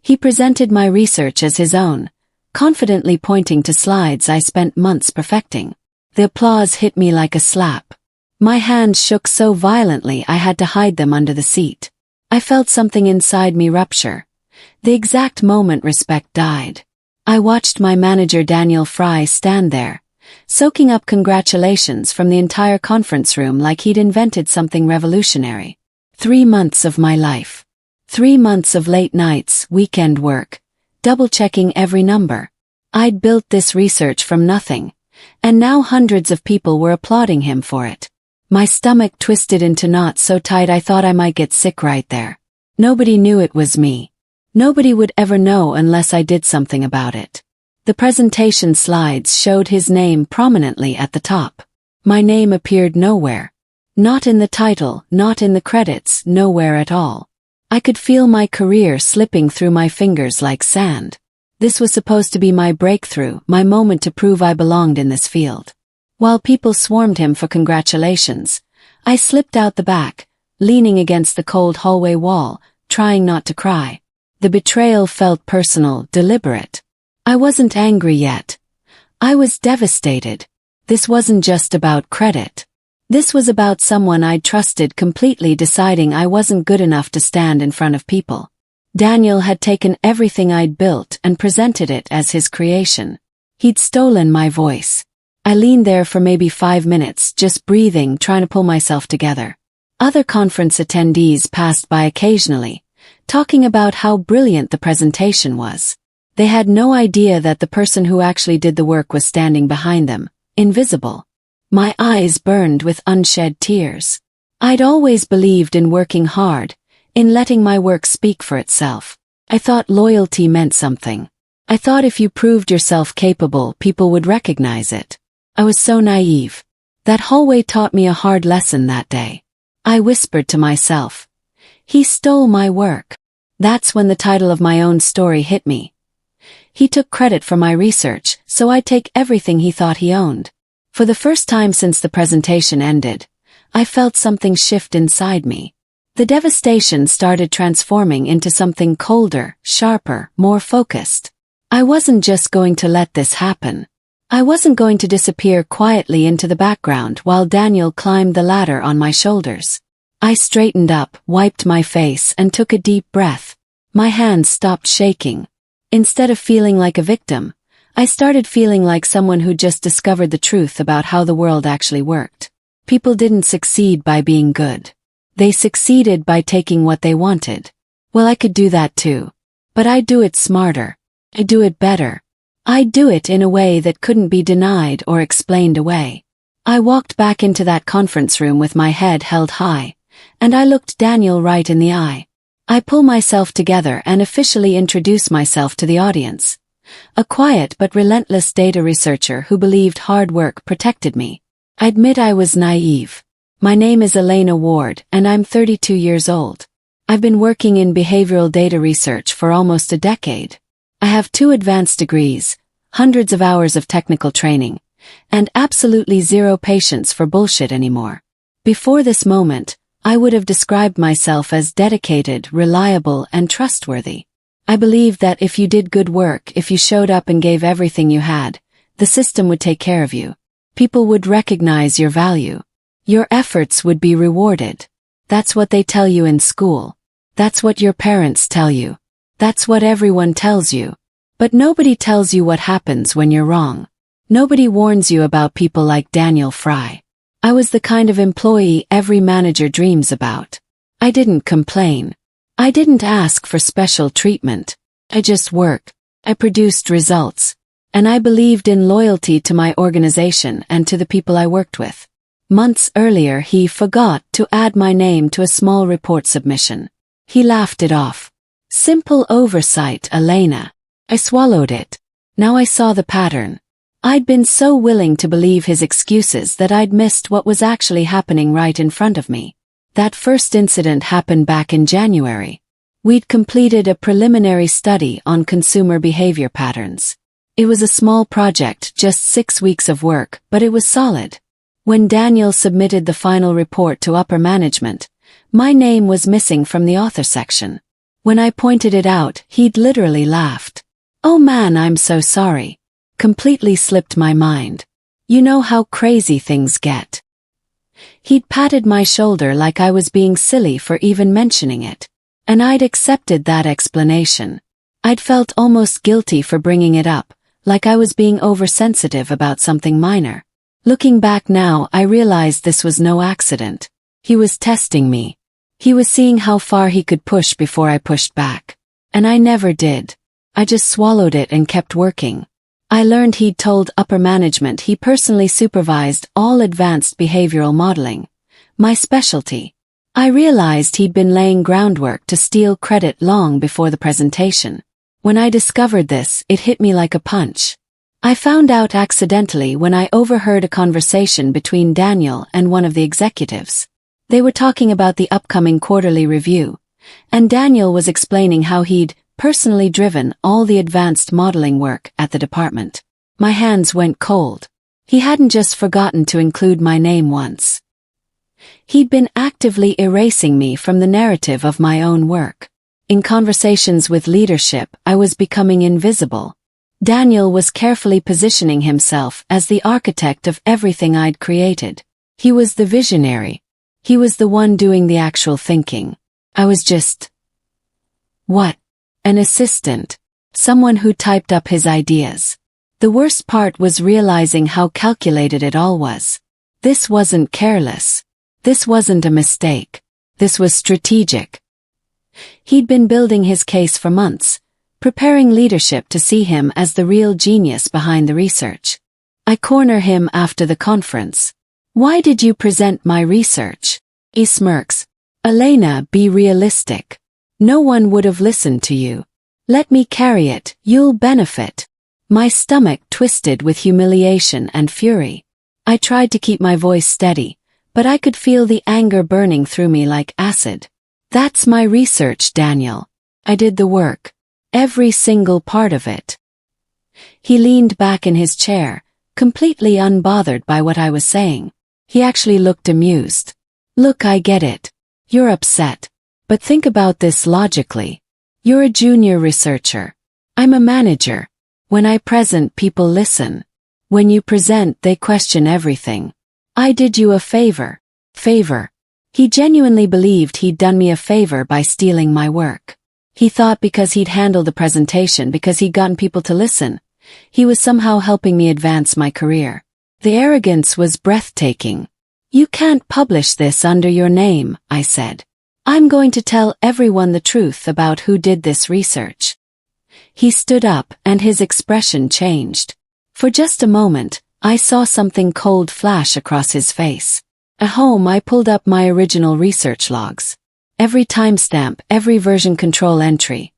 He presented my research as his own, confidently pointing to slides I spent months perfecting. The applause hit me like a slap. My hands shook so violently I had to hide them under the seat. I felt something inside me rupture. The exact moment respect died. I watched my manager Daniel Fry stand there, soaking up congratulations from the entire conference room like he'd invented something revolutionary. 3 months of my life. 3 months of late nights, weekend work, double-checking every number. I'd built this research from nothing, and now hundreds of people were applauding him for it. My stomach twisted into knots so tight I thought I might get sick right there. Nobody knew it was me. Nobody would ever know unless I did something about it. The presentation slides showed his name prominently at the top. My name appeared nowhere. Not in the title, not in the credits, nowhere at all. I could feel my career slipping through my fingers like sand. This was supposed to be my breakthrough, my moment to prove I belonged in this field. While people swarmed him for congratulations, I slipped out the back, leaning against the cold hallway wall, trying not to cry. The betrayal felt personal, deliberate. I wasn't angry yet. I was devastated. This wasn't just about credit. This was about someone I'd trusted completely deciding I wasn't good enough to stand in front of people. Daniel had taken everything I'd built and presented it as his creation. He'd stolen my voice. I leaned there for maybe 5 minutes, just breathing, trying to pull myself together. Other conference attendees passed by occasionally, talking about how brilliant the presentation was. They had no idea that the person who actually did the work was standing behind them, invisible. My eyes burned with unshed tears. I'd always believed in working hard, in letting my work speak for itself. I thought loyalty meant something. I thought if you proved yourself capable, people would recognize it. I was so naive. That hallway taught me a hard lesson that day. I whispered to myself, "He stole my work." That's when the title of my own story hit me. He took credit for my research, so I'd take everything he thought he owned. For the first time since the presentation ended, I felt something shift inside me. The devastation started transforming into something colder, sharper, more focused. I wasn't just going to let this happen. I wasn't going to disappear quietly into the background while Daniel climbed the ladder on my shoulders. I straightened up, wiped my face, and took a deep breath. My hands stopped shaking. Instead of feeling like a victim, I started feeling like someone who just discovered the truth about how the world actually worked. People didn't succeed by being good. They succeeded by taking what they wanted. Well, I could do that too. But I'd do it smarter. I'd do it better. I'd do it in a way that couldn't be denied or explained away. I walked back into that conference room with my head held high, and I looked Daniel right in the eye. I pulled myself together and officially introduced myself to the audience. A quiet but relentless data researcher who believed hard work protected me. I admit I was naive. My name is Elena Ward, and I'm 32 years old. I've been working in behavioral data research for almost a decade. I have 2 advanced degrees, hundreds of hours of technical training, and absolutely zero patience for bullshit anymore. Before this moment, I would have described myself as dedicated, reliable, and trustworthy. I believed that if you did good work, if you showed up and gave everything you had, the system would take care of you. People would recognize your value. Your efforts would be rewarded. That's what they tell you in school. That's what your parents tell you. That's what everyone tells you. But nobody tells you what happens when you're wrong. Nobody warns you about people like Daniel Fry. I was the kind of employee every manager dreams about. I didn't complain. I didn't ask for special treatment. I just worked. I produced results. And I believed in loyalty to my organization and to the people I worked with. Months earlier, he forgot to add my name to a small report submission. He laughed it off. Simple oversight, Elena. I swallowed it. Now I saw the pattern. I'd been so willing to believe his excuses that I'd missed what was actually happening right in front of me. That first incident happened back in January. We'd completed a preliminary study on consumer behavior patterns. It was a small project, just 6 weeks of work, but it was solid. When Daniel submitted the final report to upper management, my name was missing from the author section. When I pointed it out, he'd literally laughed. "Oh man, I'm so sorry." Completely slipped my mind. "You know how crazy things get." He'd patted my shoulder like I was being silly for even mentioning it. And I'd accepted that explanation. I'd felt almost guilty for bringing it up, like I was being oversensitive about something minor. Looking back now, I realized this was no accident. He was testing me. He was seeing how far he could push before I pushed back. And I never did. I just swallowed it and kept working. I learned he'd told upper management he personally supervised all advanced behavioral modeling, my specialty. I realized he'd been laying groundwork to steal credit long before the presentation. When I discovered this, it hit me like a punch. I found out accidentally when I overheard a conversation between Daniel and one of the executives. They were talking about the upcoming quarterly review, and Daniel was explaining how he'd personally driven all the advanced modeling work at the department. My hands went cold. He hadn't just forgotten to include my name once. He'd been actively erasing me from the narrative of my own work. In conversations with leadership, I was becoming invisible. Daniel was carefully positioning himself as the architect of everything I'd created. He was the visionary. He was the one doing the actual thinking. I was just... what? An assistant. Someone who typed up his ideas. The worst part was realizing how calculated it all was. This wasn't careless. This wasn't a mistake. This was strategic. He'd been building his case for months, preparing leadership to see him as the real genius behind the research. I corner him after the conference. "Why did you present my research?" He smirks. "Elena, be realistic. No one would have listened to you. Let me carry it, you'll benefit." My stomach twisted with humiliation and fury. I tried to keep my voice steady, but I could feel the anger burning through me like acid. "That's my research, Daniel. I did the work. Every single part of it." He leaned back in his chair, completely unbothered by what I was saying. He actually looked amused. "Look, I get it. You're upset. But think about this logically. You're a junior researcher. I'm a manager. When I present, people listen. When you present, they question everything. I did you a favor." Favor. He genuinely believed he'd done me a favor by stealing my work. He thought because he'd handled the presentation, because he'd gotten people to listen, he was somehow helping me advance my career. The arrogance was breathtaking. "You can't publish this under your name," I said. "I'm going to tell everyone the truth about who did this research." He stood up and his expression changed. For just a moment, I saw something cold flash across his face. At home, I pulled up my original research logs. Every timestamp, every version control entry.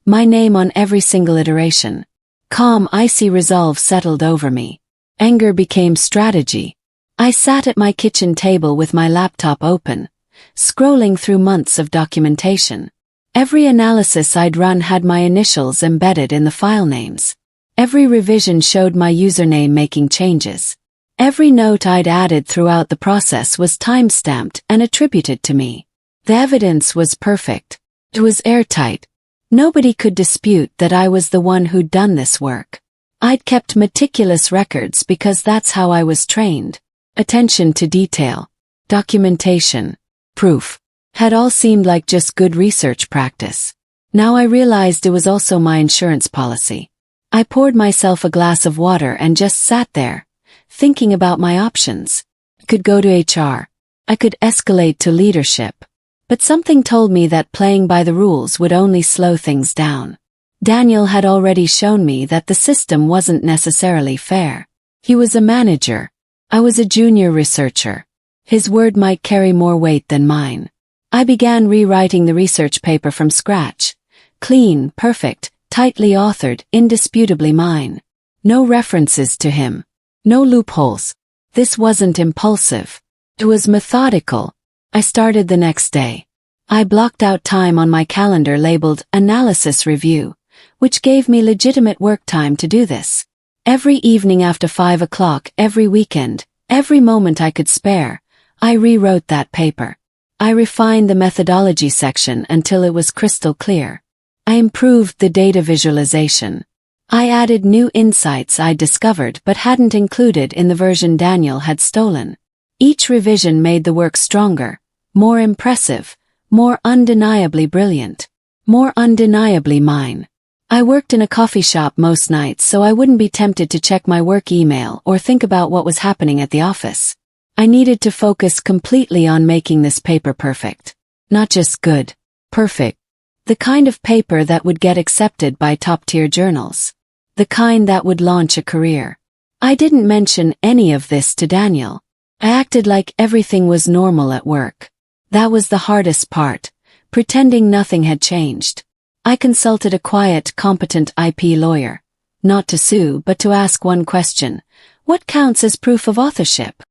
My name on every single iteration. Calm, icy resolve settled over me. Anger became strategy. I sat at my kitchen table with my laptop open, scrolling through months of documentation. Every analysis I'd run had my initials embedded in the file names. Every revision showed my username making changes. Every note I'd added throughout the process was time-stamped and attributed to me. The evidence was perfect. It was airtight. Nobody could dispute that I was the one who'd done this work. I'd kept meticulous records because that's how I was trained. Attention to detail, documentation, proof, had all seemed like just good research practice. Now I realized it was also my insurance policy. I poured myself a glass of water and just sat there, thinking about my options. I could go to HR. I could escalate to leadership. But something told me that playing by the rules would only slow things down. Daniel had already shown me that the system wasn't necessarily fair. He was a manager. I was a junior researcher. His word might carry more weight than mine. I began rewriting the research paper from scratch. Clean, perfect, tightly authored, indisputably mine. No references to him. No loopholes. This wasn't impulsive. It was methodical. I started the next day. I blocked out time on my calendar labeled Analysis Review, which gave me legitimate work time to do this. Every evening after 5 o'clock, every weekend, every moment I could spare, I rewrote that paper. I refined the methodology section until it was crystal clear. I improved the data visualization. I added new insights I'd discovered but hadn't included in the version Daniel had stolen. Each revision made the work stronger, more impressive, more undeniably brilliant, more undeniably mine. I worked in a coffee shop most nights so I wouldn't be tempted to check my work email or think about what was happening at the office. I needed to focus completely on making this paper perfect. Not just good, perfect. The kind of paper that would get accepted by top-tier journals. The kind that would launch a career. I didn't mention any of this to Daniel. I acted like everything was normal at work. That was the hardest part, pretending nothing had changed. I consulted a quiet, competent IP lawyer. Not to sue, but to ask one question. What counts as proof of authorship?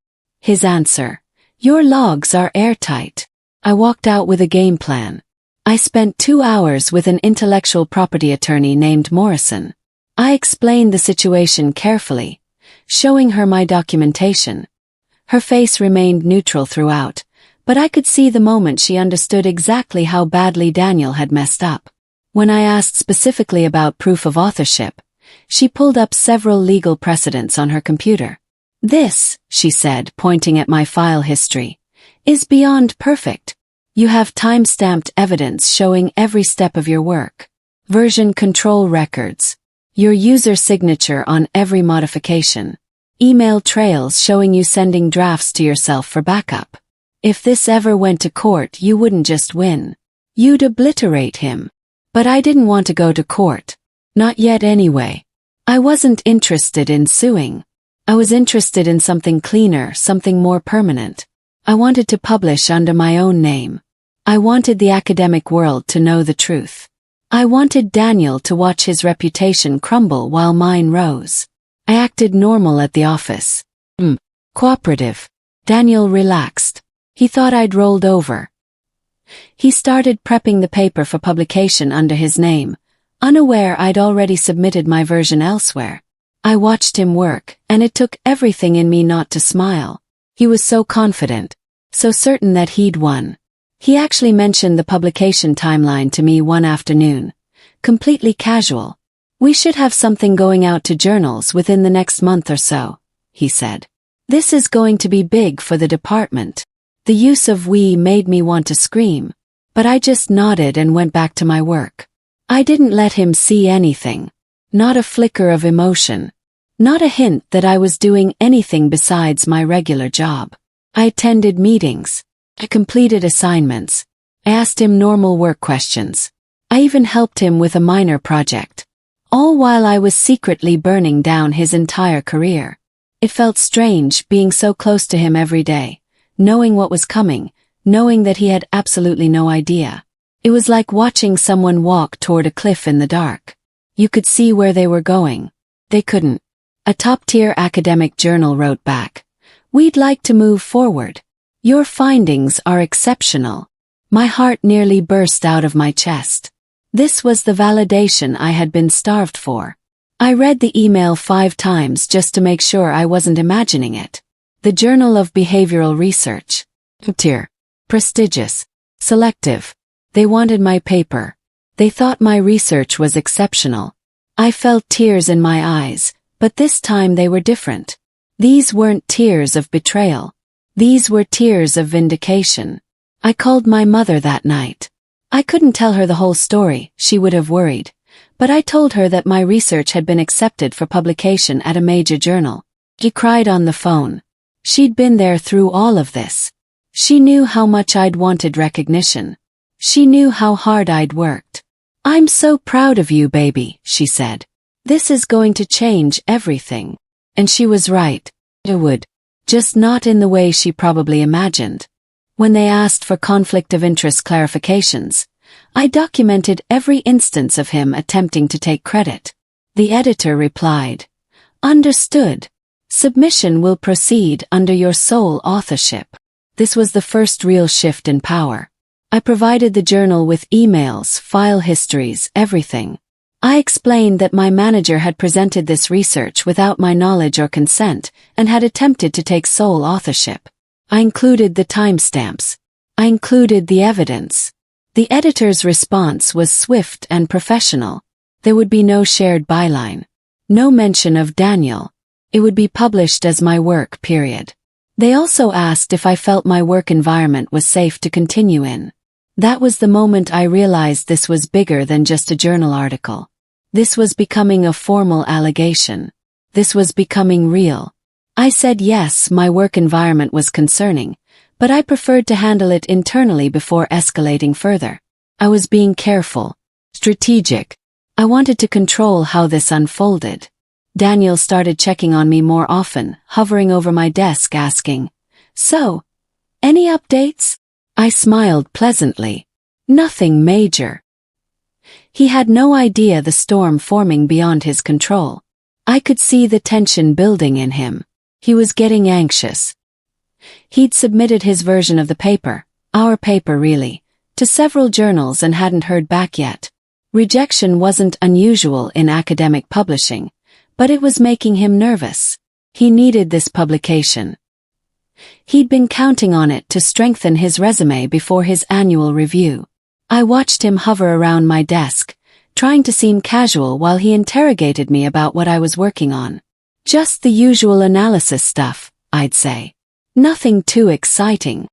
His answer. Your logs are airtight. I walked out with a game plan. I spent 2 hours with an intellectual property attorney named Morrison. I explained the situation carefully, showing her my documentation. Her face remained neutral throughout, but I could see the moment she understood exactly how badly Daniel had messed up. When I asked specifically about proof of authorship, she pulled up several legal precedents on her computer. This, she said, pointing at my file history, is beyond perfect. You have time-stamped evidence showing every step of your work. Version control records. Your user signature on every modification. Email trails showing you sending drafts to yourself for backup. If this ever went to court, you wouldn't just win. You'd obliterate him. But I didn't want to go to court. Not yet anyway. I wasn't interested in suing. I was interested in something cleaner, something more permanent. I wanted to publish under my own name. I wanted the academic world to know the truth. I wanted Daniel to watch his reputation crumble while mine rose. I acted normal at the office. Cooperative. Daniel relaxed. He thought I'd rolled over. He started prepping the paper for publication under his name, unaware I'd already submitted my version elsewhere. I watched him work, and it took everything in me not to smile. He was so confident, so certain that he'd won. He actually mentioned the publication timeline to me one afternoon. Completely casual. We should have something going out to journals within the next month or so, he said. This is going to be big for the department. The use of we made me want to scream, but I just nodded and went back to my work. I didn't let him see anything. Not a flicker of emotion. Not a hint that I was doing anything besides my regular job. I attended meetings. I completed assignments. I asked him normal work questions. I even helped him with a minor project. All while I was secretly burning down his entire career. It felt strange being so close to him every day. Knowing what was coming, knowing that he had absolutely no idea. It was like watching someone walk toward a cliff in the dark. You could see where they were going. They couldn't. A top-tier academic journal wrote back. We'd like to move forward. Your findings are exceptional. My heart nearly burst out of my chest. This was the validation I had been starved for. I read the email 5 times just to make sure I wasn't imagining it. The Journal of Behavioral Research. Tier. Prestigious. Selective. They wanted my paper. They thought my research was exceptional. I felt tears in my eyes, but this time they were different. These weren't tears of betrayal. These were tears of vindication. I called my mother that night. I couldn't tell her the whole story, she would have worried. But I told her that my research had been accepted for publication at a major journal. She cried on the phone. She'd been there through all of this. She knew how much I'd wanted recognition. She knew how hard I'd worked. I'm so proud of you, baby, she said. This is going to change everything. And she was right. It would. Just not in the way she probably imagined. When they asked for conflict of interest clarifications, I documented every instance of him attempting to take credit. The editor replied, Understood. Submission will proceed under your sole authorship. This was the first real shift in power. I provided the journal with emails, file histories, everything. I explained that my manager had presented this research without my knowledge or consent and had attempted to take sole authorship. I included the timestamps. I included the evidence. The editor's response was swift and professional. There would be no shared byline. No mention of Daniel. It would be published as my work, period. They also asked if I felt my work environment was safe to continue in. That was the moment I realized this was bigger than just a journal article. This was becoming a formal allegation. This was becoming real. I said yes, my work environment was concerning, but I preferred to handle it internally before escalating further. I was being careful, strategic. I wanted to control how this unfolded. Daniel started checking on me more often, hovering over my desk asking, "So, any updates?" I smiled pleasantly. Nothing major. He had no idea the storm forming beyond his control. I could see the tension building in him. He was getting anxious. He'd submitted his version of the paper, our paper really, to several journals and hadn't heard back yet. Rejection wasn't unusual in academic publishing, but it was making him nervous. He needed this publication. He'd been counting on it to strengthen his resume before his annual review. I watched him hover around my desk, trying to seem casual while he interrogated me about what I was working on. Just the usual analysis stuff, I'd say. Nothing too exciting.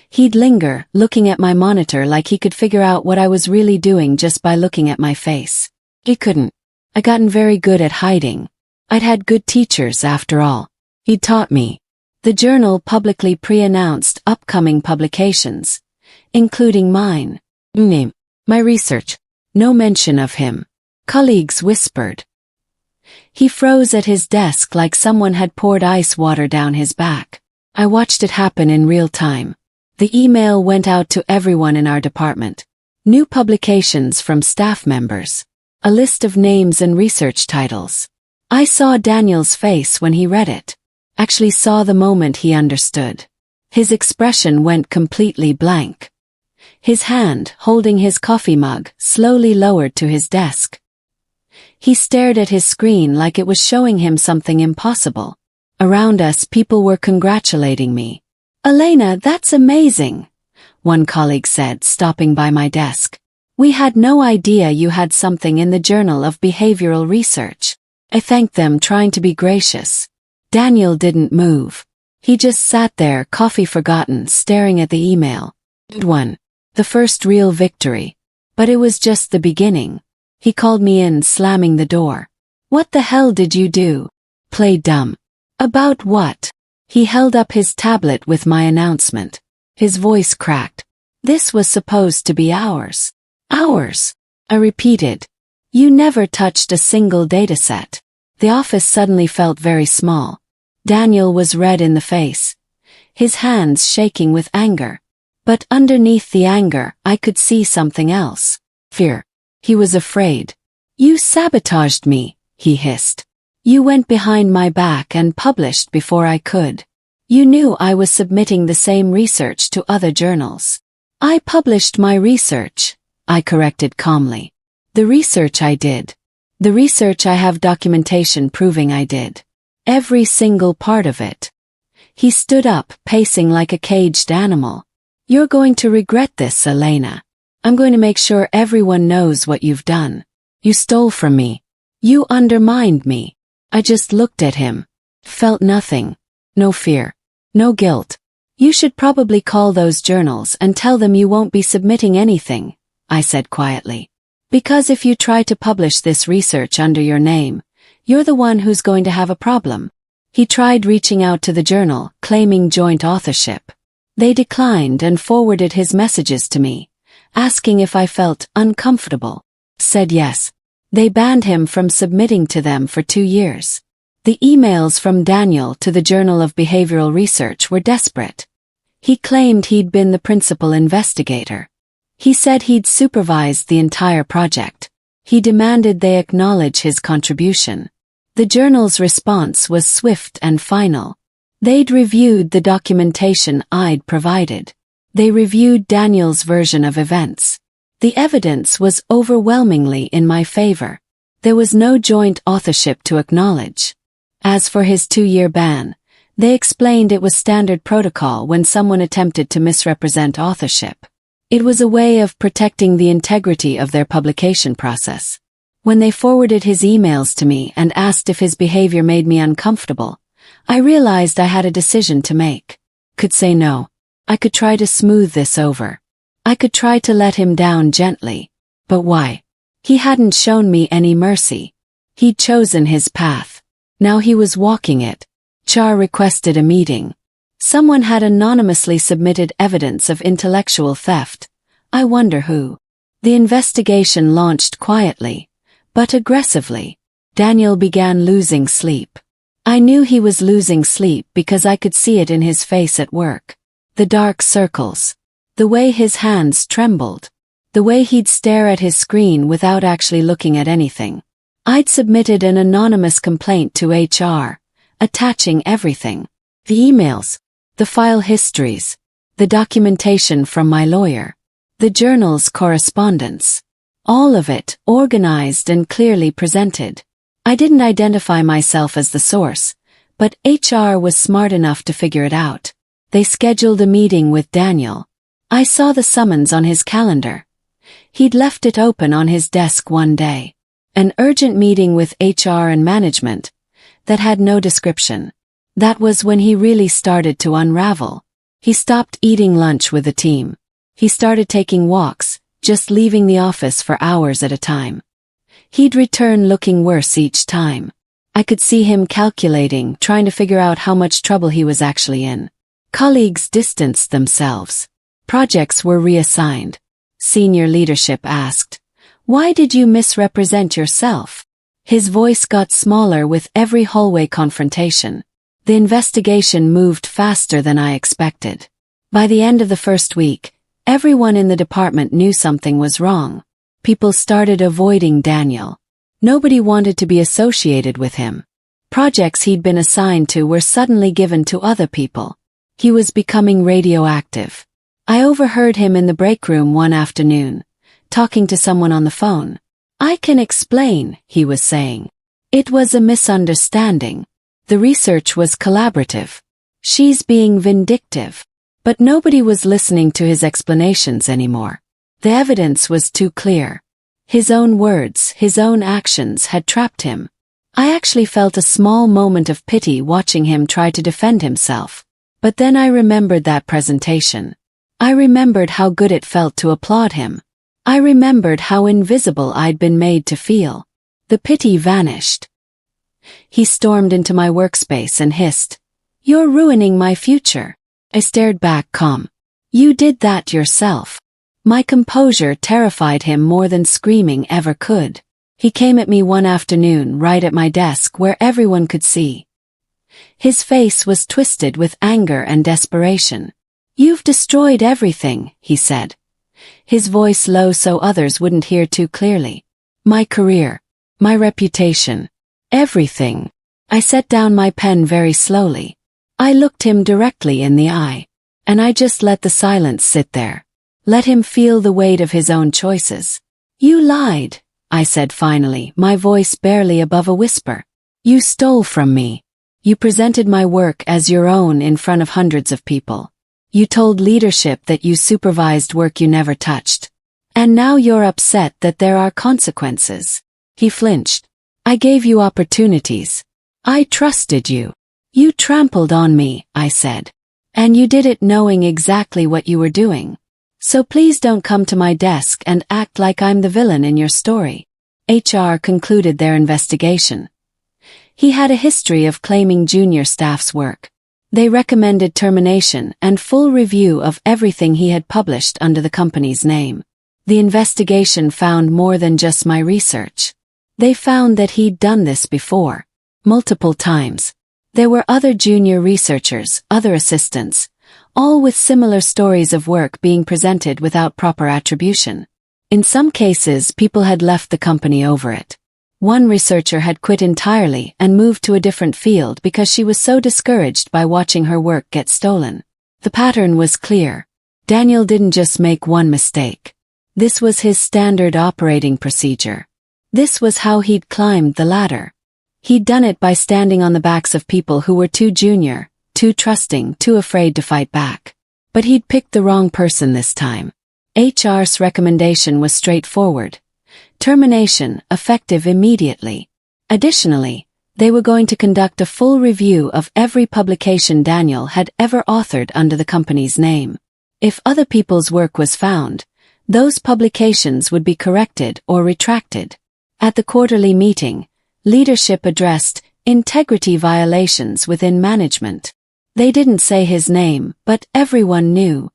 He'd linger, looking at my monitor like he could figure out what I was really doing just by looking at my face. He couldn't. I'd gotten very good at hiding. I'd had good teachers after all. He'd taught me. The journal publicly pre-announced upcoming publications, including mine. Name. My research. No mention of him. Colleagues whispered. He froze at his desk like someone had poured ice water down his back. I watched it happen in real time. The email went out to everyone in our department. New publications from staff members. A list of names and research titles. I saw Daniel's face when he read it. Actually saw the moment he understood. His expression went completely blank. His hand, holding his coffee mug, slowly lowered to his desk. He stared at his screen like it was showing him something impossible. Around us, people were congratulating me. "Elena, that's amazing," one colleague said, stopping by my desk. "We had no idea you had something in the Journal of Behavioral Research." I thanked them, trying to be gracious. Daniel didn't move. He just sat there, coffee forgotten, staring at the email. Good one. The first real victory. But it was just the beginning. He called me in, slamming the door. "What the hell did you do?" "Play dumb." "About what?" He held up his tablet with my announcement. His voice cracked. "This was supposed to be ours." "Ours?" I repeated. "You never touched a single dataset." The office suddenly felt very small. Daniel was red in the face, his hands shaking with anger. But underneath the anger, I could see something else. Fear. He was afraid. "You sabotaged me," he hissed. "You went behind my back and published before I could. You knew I was submitting the same research to other journals." "I published my research," I corrected calmly. "The research I did. The research I have documentation proving I did. Every single part of it." He stood up, pacing like a caged animal. "You're going to regret this, Elena. I'm going to make sure everyone knows what you've done. You stole from me. You undermined me." I just looked at him. Felt nothing. No fear. No guilt. "You should probably call those journals and tell them you won't be submitting anything," I said quietly. "Because if you try to publish this research under your name, you're the one who's going to have a problem." He tried reaching out to the journal, claiming joint authorship. They declined and forwarded his messages to me, asking if I felt uncomfortable. Said yes. They banned him from submitting to them for 2 years. The emails from Daniel to the Journal of Behavioral Research were desperate. He claimed he'd been the principal investigator. He said he'd supervised the entire project. He demanded they acknowledge his contribution. The journal's response was swift and final. They'd reviewed the documentation I'd provided. They reviewed Daniel's version of events. The evidence was overwhelmingly in my favor. There was no joint authorship to acknowledge. As for his 2-year ban, They explained it was standard protocol when someone attempted to misrepresent authorship. It was a way of protecting the integrity of their publication process. When they forwarded his emails to me and asked if his behavior made me uncomfortable, I realized I had a decision to make. Could say no. I could try to smooth this over. I could try to let him down gently. But why? He hadn't shown me any mercy. He'd chosen his path. Now he was walking it. HR requested a meeting. Someone had anonymously submitted evidence of intellectual theft. I wonder who. The investigation launched quietly, but aggressively. Daniel began losing sleep. I knew he was losing sleep because I could see it in his face at work. The dark circles. The way his hands trembled. The way he'd stare at his screen without actually looking at anything. I'd submitted an anonymous complaint to HR, attaching everything. The emails, the file histories, the documentation from my lawyer, the journal's correspondence. All of it, organized and clearly presented. I didn't identify myself as the source, but HR was smart enough to figure it out. They scheduled a meeting with Daniel. I saw the summons on his calendar. He'd left it open on his desk one day. An urgent meeting with HR and management that had no description. That was when he really started to unravel. He stopped eating lunch with the team. He started taking walks, just leaving the office for hours at a time. He'd return looking worse each time. I could see him calculating, trying to figure out how much trouble he was actually in. Colleagues distanced themselves. Projects were reassigned. Senior leadership asked, "Why did you misrepresent yourself?" His voice got smaller with every hallway confrontation. The investigation moved faster than I expected. By the end of the first week, everyone in the department knew something was wrong. People started avoiding Daniel. Nobody wanted to be associated with him. Projects he'd been assigned to were suddenly given to other people. He was becoming radioactive. I overheard him in the break room one afternoon, talking to someone on the phone. "I can explain," he was saying. "It was a misunderstanding. The research was collaborative. She's being vindictive." But nobody was listening to his explanations anymore. The evidence was too clear. His own words, his own actions had trapped him. I actually felt a small moment of pity watching him try to defend himself. But then I remembered that presentation. I remembered how good it felt to applaud him. I remembered how invisible I'd been made to feel. The pity vanished. He stormed into my workspace and hissed, "You're ruining my future." I stared back calm. "You did that yourself." My composure terrified him more than screaming ever could. He came at me one afternoon right at my desk where everyone could see. His face was twisted with anger and desperation. "You've destroyed everything," he said. His voice low so others wouldn't hear too clearly. "My career. My reputation. Everything." I set down my pen very slowly. I looked him directly in the eye. And I just let the silence sit there. Let him feel the weight of his own choices. "You lied," I said finally, my voice barely above a whisper. "You stole from me. You presented my work as your own in front of hundreds of people. You told leadership that you supervised work you never touched. And now you're upset that there are consequences." He flinched. "I gave you opportunities. I trusted you. You trampled on me," I said. "And you did it knowing exactly what you were doing. So please don't come to my desk and act like I'm the villain in your story." HR concluded their investigation. He had a history of claiming junior staff's work. They recommended termination and full review of everything he had published under the company's name. The investigation found more than just my research. They found that he'd done this before. Multiple times. There were other junior researchers, other assistants, all with similar stories of work being presented without proper attribution. In some cases, people had left the company over it. One researcher had quit entirely and moved to a different field because she was so discouraged by watching her work get stolen. The pattern was clear. Daniel didn't just make one mistake. This was his standard operating procedure. This was how he'd climbed the ladder. He'd done it by standing on the backs of people who were too junior, too trusting, too afraid to fight back. But he'd picked the wrong person this time. HR's recommendation was straightforward. Termination, effective immediately. Additionally, they were going to conduct a full review of every publication Daniel had ever authored under the company's name. If other people's work was found, those publications would be corrected or retracted. At the quarterly meeting, leadership addressed integrity violations within management. They didn't say his name, but everyone knew.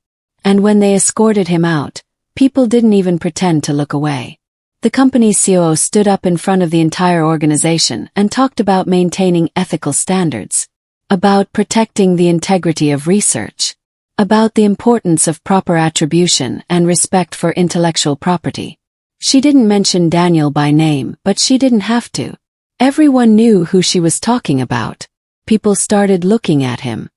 And when they escorted him out, people didn't even pretend to look away. The company's COO stood up in front of the entire organization and talked about maintaining ethical standards, about protecting the integrity of research, about the importance of proper attribution and respect for intellectual property. She didn't mention Daniel by name, but she didn't have to. Everyone knew who she was talking about. People started looking at him.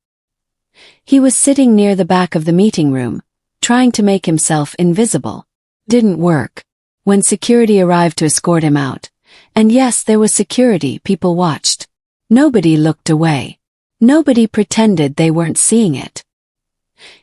He was sitting near the back of the meeting room, trying to make himself invisible. Didn't work. When security arrived to escort him out, and yes, there was security, people watched. Nobody looked away. Nobody pretended they weren't seeing it.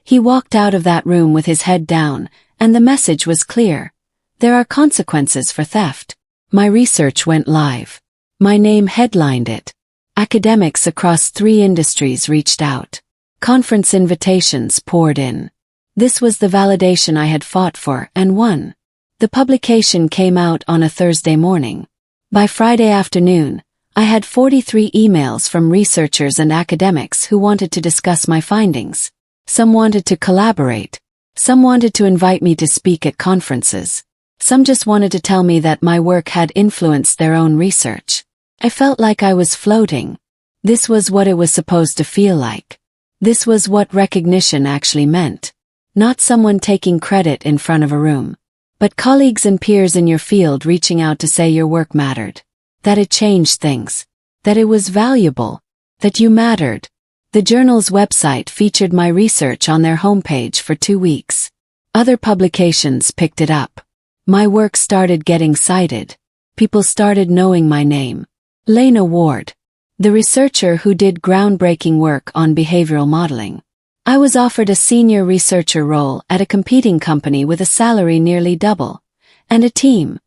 He walked out of that room with his head down, and the message was clear. There are consequences for theft. My research went live. My name headlined it. Academics across 3 industries reached out. Conference invitations poured in. This was the validation I had fought for and won. The publication came out on a Thursday morning. By Friday afternoon, I had 43 emails from researchers and academics who wanted to discuss my findings. Some wanted to collaborate. Some wanted to invite me to speak at conferences. Some just wanted to tell me that my work had influenced their own research. I felt like I was floating. This was what it was supposed to feel like. This was what recognition actually meant. Not someone taking credit in front of a room, but colleagues and peers in your field reaching out to say your work mattered, that it changed things, that it was valuable, that you mattered. The journal's website featured my research on their homepage for 2 weeks. Other publications picked it up. My work started getting cited. People started knowing my name. Lena Ward, the researcher who did groundbreaking work on behavioral modeling. I was offered a senior researcher role at a competing company with a salary nearly double, and a team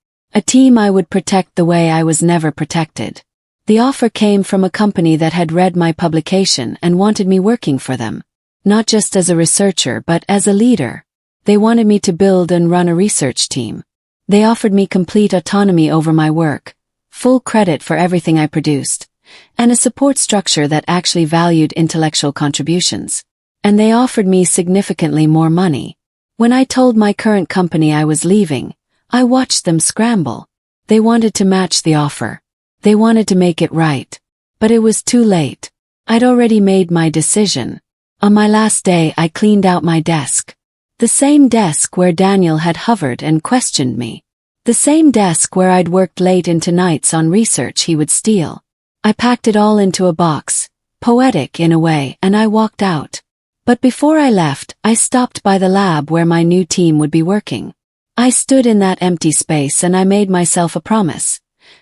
I would protect the way I was never protected. The offer came from a company that had read my publication and wanted me working for them, not just as a researcher but as a leader. They wanted me to build and run a research team. They offered me complete autonomy over my work, full credit for everything I produced, and a support structure that actually valued intellectual contributions. And they offered me significantly more money. When I told my current company I was leaving, I watched them scramble. They wanted to match the offer. They wanted to make it right. But it was too late. I'd already made my decision. On my last day, I cleaned out my desk. The same desk where Daniel had hovered and questioned me. The same desk where I'd worked late into nights on research he would steal. I packed it all into a box, poetic in a way, and I walked out. But before I left, I stopped by the lab where my new team would be working. I stood in that empty space and I made myself a promise.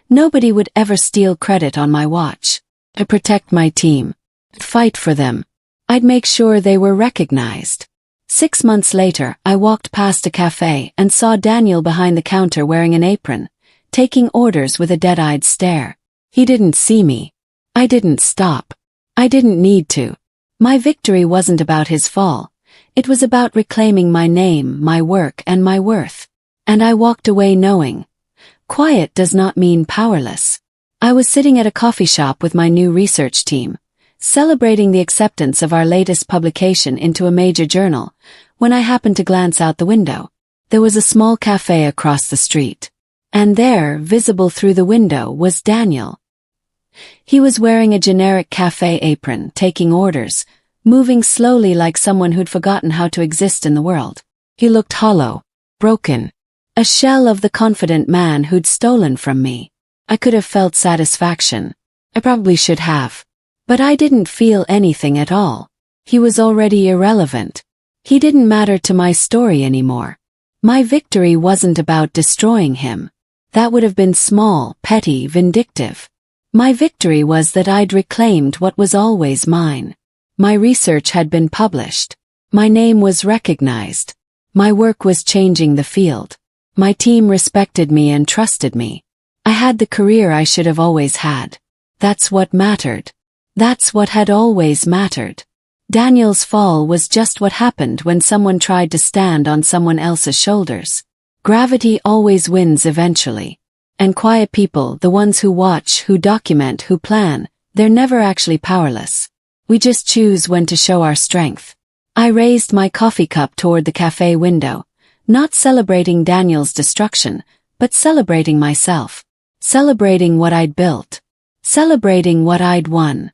Nobody would ever steal credit on my watch. I'd protect my team. I'd fight for them. I'd make sure they were recognized. 6 months later, I walked past a cafe and saw Daniel behind the counter wearing an apron, taking orders with a dead-eyed stare. He didn't see me. I didn't stop. I didn't need to. My victory wasn't about his fall. It was about reclaiming my name, my work, and my worth. And I walked away knowing, quiet does not mean powerless. I was sitting at a coffee shop with my new research team, celebrating the acceptance of our latest publication into a major journal, when I happened to glance out the window. There was a small cafe across the street. And there, visible through the window, was Daniel. He was wearing a generic cafe apron, taking orders, moving slowly like someone who'd forgotten how to exist in the world. He looked hollow, broken, a shell of the confident man who'd stolen from me. I could have felt satisfaction. I probably should have. But I didn't feel anything at all. He was already irrelevant. He didn't matter to my story anymore. My victory wasn't about destroying him. That would have been small, petty, vindictive. My victory was that I'd reclaimed what was always mine. My research had been published. My name was recognized. My work was changing the field. My team respected me and trusted me. I had the career I should have always had. That's what mattered. That's what had always mattered. Daniel's fall was just what happened when someone tried to stand on someone else's shoulders. Gravity always wins eventually. And quiet people, the ones who watch, who document, who plan, they're never actually powerless. We just choose when to show our strength. I raised my coffee cup toward the cafe window, not celebrating Daniel's destruction, but celebrating myself. Celebrating what I'd built. Celebrating what I'd won.